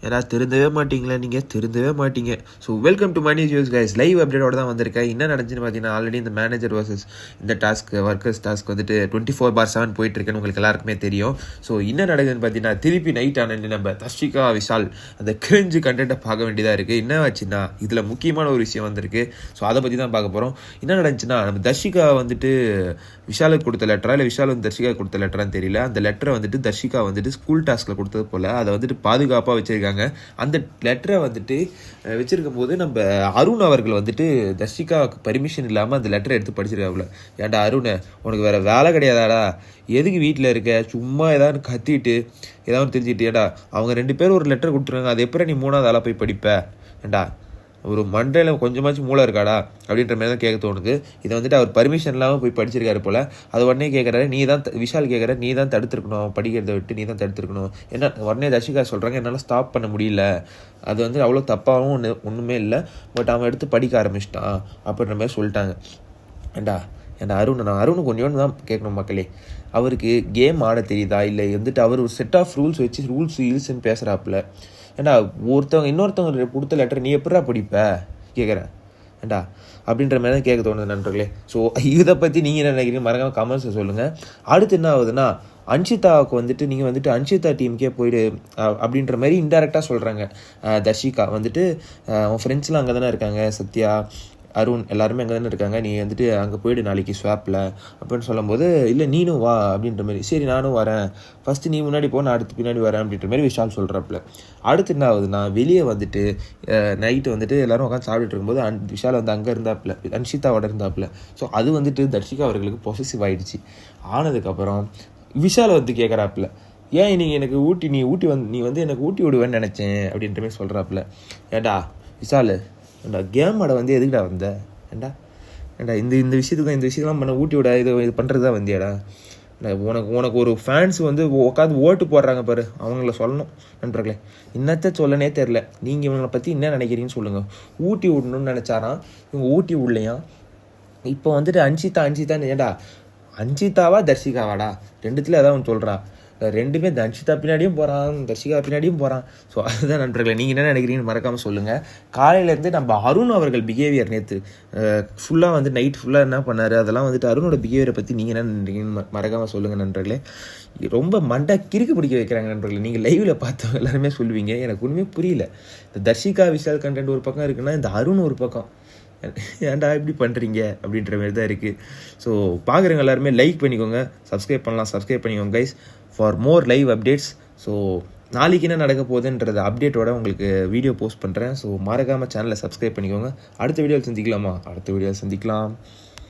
ஏன்னா திருந்தவே மாட்டீங்களா, நீங்கள் திருந்தவே மாட்டீங்க. So welcome to money news guys. Live அப்டேட்டோட தான் வந்திருக்கேன். என்ன நடந்துச்சுன்னு பார்த்தீங்கன்னா, ஆல்ரெடி இந்த மேனேஜர் வர்சஸ் இந்த டாஸ்க் ஒர்க்கர்ஸ் டாஸ்க் வந்துட்டு 24/7 போயிட்டுருக்குன்னு உங்களுக்கு எல்லாருக்குமே தெரியும். ஸோ என்ன நடக்குதுன்னு பார்த்தீங்கன்னா, திருப்பி நைட் ஆனால் நம்ம தர்ஷிகா விஷால் அந்த கிரிஞ்சு கண்டென்ட்டை பார்க்க வேண்டியதாக இருக்குது. என்ன ஆச்சுன்னா, இதில் முக்கியமான ஒரு விஷயம் வந்திருக்கு. ஸோ அதை பற்றி தான் பார்க்க போகிறோம். என்ன நடந்துச்சுன்னா, நம்ம தர்ஷிகா வந்துட்டு விஷாலுக்கு கொடுத்த லெட்டரா இல்லை விஷால் வந்து தர்ஷிகா கொடுத்த லெட்டரான்னு தெரியல. அந்த லெட்டரை வந்துட்டு தர்ஷிகா வந்துட்டு ஸ்கூல் டாஸ்கில் கொடுத்தது போல் அதை வந்துட்டு பாதுகாப்பாக வச்சிருக்காங்க. அந்த லெட்டரை வந்துட்டு வச்சிருக்கும் போது நம்ம அருண் அவர்கள் வந்துட்டு தர்ஷிகாவுக்கு பர்மிஷன் இல்லாமல் அந்த லெட்டரை எடுத்து படிச்சிருக்காப்புல. ஏன்டா அருண், உனக்கு வேற வேலை கிடையாதாடா? எதுக்கு வீட்டில் இருக்க? சும்மா ஏதாவது கத்திட்டு ஏதாவது தெரிஞ்சுக்கிட்டு ஏடா அவங்க 2 பேரும் ஒரு லெட்டர் கொடுத்துருக்காங்க, அது எப்போ நீ 3வது ஆளாக போய் படிப்ப? ஏண்டா ஒரு மண்டையில் கொஞ்சமாச்சும் மூளை இருக்காடா அப்படின்ற மாதிரி தான் கேட்க தோணுது. இதை வந்துட்டு அவர் பர்மிஷன் இல்லாமல் போய் படிச்சிருக்காரு போல். அது உடனே கேட்குறாரு, நீ தான் விஷால் கேட்குற, நீ தான் தடுத்துருக்கணும், படிக்கிறத விட்டு நீ தான் தடுத்துருக்கணும். என்ன உடனே தர்ஷிகா சொல்கிறாங்க, என்னால் ஸ்டாப் பண்ண முடியல, அது வந்து அவ்வளோ தப்பாகவும் ஒன்றுமே இல்லை, பட் அவன் எடுத்து படிக்க ஆரம்பிச்சிட்டான் அப்படின்ற மாதிரி சொல்லிட்டாங்க. ஏண்டா அருணுக்கு ஒன்று தான் கேட்கணும் மக்களே. அவருக்கு கேம் ஆட தெரியுதா, இல்லை வந்துட்டு அவர் ஒரு செட் ஆஃப் ரூல்ஸ் வச்சு ரூல்ஸ்ன்னு பேசுகிறாப்புல. ஏண்டா இன்னொருத்தவங்க கொடுத்த லெட்டர் நீ எப்படா படிப்ப கேட்குறேன் ஏண்டா அப்படின்ற மாதிரி தான் கேட்க தோணுது நண்பர்களே. ஸோ இதை பற்றி நீங்கள் என்ன நினைக்கிறீங்க மறக்காம கமெண்ட்ஸை சொல்லுங்கள். அடுத்து என்ன ஆகுதுன்னா, அன்ஷிதாவுக்கு வந்துட்டு நீங்கள் வந்துட்டு அன்ஷிதா டீமுக்கே போயிடு அப்படின்ற மாதிரி இன்டெரக்டாக சொல்கிறாங்க. தர்ஷிகா வந்துட்டு அவன் ஃப்ரெண்ட்ஸ்லாம் அங்கே தானே இருக்காங்க, சத்யா அருண் எல்லாருமே அங்கே தானே இருக்காங்க, நீ வந்துட்டு அங்கே போய்டு நாளைக்கு ஸ்வாப்பில் அப்படின்னு சொல்லும்போது, இல்லை நீனும் வா அப்படின்ற மாதிரி. சரி நானும் வரேன், ஃபஸ்ட்டு நீ முன்னாடி போ, நான் அடுத்து பின்னாடி வரேன் அப்படின்ற மாதிரி விஷால் சொல்கிறப்பல. அடுத்து என்ன ஆகுதுன்னா, வெளியே வந்துட்டு நைட்டு வந்துட்டு எல்லோரும் உட்காந்து சாப்பிட்டுட்டு இருக்கும்போது விஷால் வந்து அங்கே இருந்தாப்புல, அன்ஷிதாவோட இருந்தாப்புல. ஸோ அது வந்துட்டு தர்ஷிகா அவர்களுக்கு பொசசிவ் ஆகிடுச்சு. ஆனதுக்கப்புறம் விஷால் வந்து கேட்குறாப்புல, ஏன் நீங்கள் எனக்கு நீ வந்து எனக்கு ஊட்டி விடுவேன்னு நினச்சேன் அப்படின்ற மாதிரி சொல்கிறாப்புல. ஏண்டா விஷால், ஏண்டா கேம் ஆட வந்து எதுக்குடா வந்த? ஏண்டா இந்த விஷயத்துலாம் பண்ண ஊட்டி விட இது பண்ணுறது தான் வந்தியாடா? உனக்கு ஒரு ஃபேன்ஸ் வந்து உட்காந்து ஓட்டு போடுறாங்க பாரு, அவங்கள சொல்லணும் நண்பர்களே. என்னத்த சொல்லனே தெரில. நீங்கள் இவங்களை பற்றி என்ன நினைக்கிறீங்கன்னு சொல்லுங்கள். ஊட்டி விடணும்னு நினச்சாராம், இவங்க ஊட்டி விடலையா? இப்போ வந்துட்டு அன்ஷிதான்னு ஏண்டா அன்ஷிதாவா தர்ஷிகாவாடா? ரெண்டுத்துல ஏதாவது ஒன்று சொல்கிறா. ரெண்டுமே அன்ஷிதா பின்னாடியும் போகிறான், தர்ஷிகா பின்னாடியும் போகிறான். ஸோ அதுதான் நண்பர்களே, நீங்கள் என்ன நினைக்கிறீங்கன்னு மறக்காமல் சொல்லுங்கள். காலையிலேருந்து நம்ம அருண் அவர்கள் பிஹேவியர் நேற்று ஃபுல்லாக வந்து நைட் ஃபுல்லாக என்ன பண்ணார், அதெல்லாம் வந்துட்டு அருணோட பிஹேவியரை பற்றி நீங்கள் என்ன நினைக்கிறீங்கன்னு மறக்காமல் சொல்லுங்கள் நண்பர்களே. ரொம்ப மண்டை கிறுக்கு பிடிக்க வைக்கிறாங்க நண்பர்களே. நீங்கள் லைவில் பார்த்தவங்க எல்லாருமே சொல்லுவீங்க, எனக்கு ஒன்றுமே புரியல. இந்த தர்ஷிகா விஷால் கண்டென்ட் ஒரு பக்கம் இருக்குன்னா, இந்த அருண் ஒரு பக்கம் ஏன்டா இப்படி பண்ணுறீங்க அப்படின்ற மாதிரி தான் இருக்குது. ஸோ பார்க்குறவங்க எல்லாருமே லைக் பண்ணிக்கோங்க, சப்ஸ்கிரைப் பண்ணிக்கோங்க guys for more live updates. So நாளைக்கு என்ன நடக்க போகுதுன்றது அப்டேட்டோட உங்களுக்கு வீடியோ போஸ்ட் பண்ணுறேன். ஸோ மறக்காமல் சேனலை சப்ஸ்கிரைப் பண்ணிக்கோங்க. அடுத்த வீடியோவில் சந்திக்கலாம்.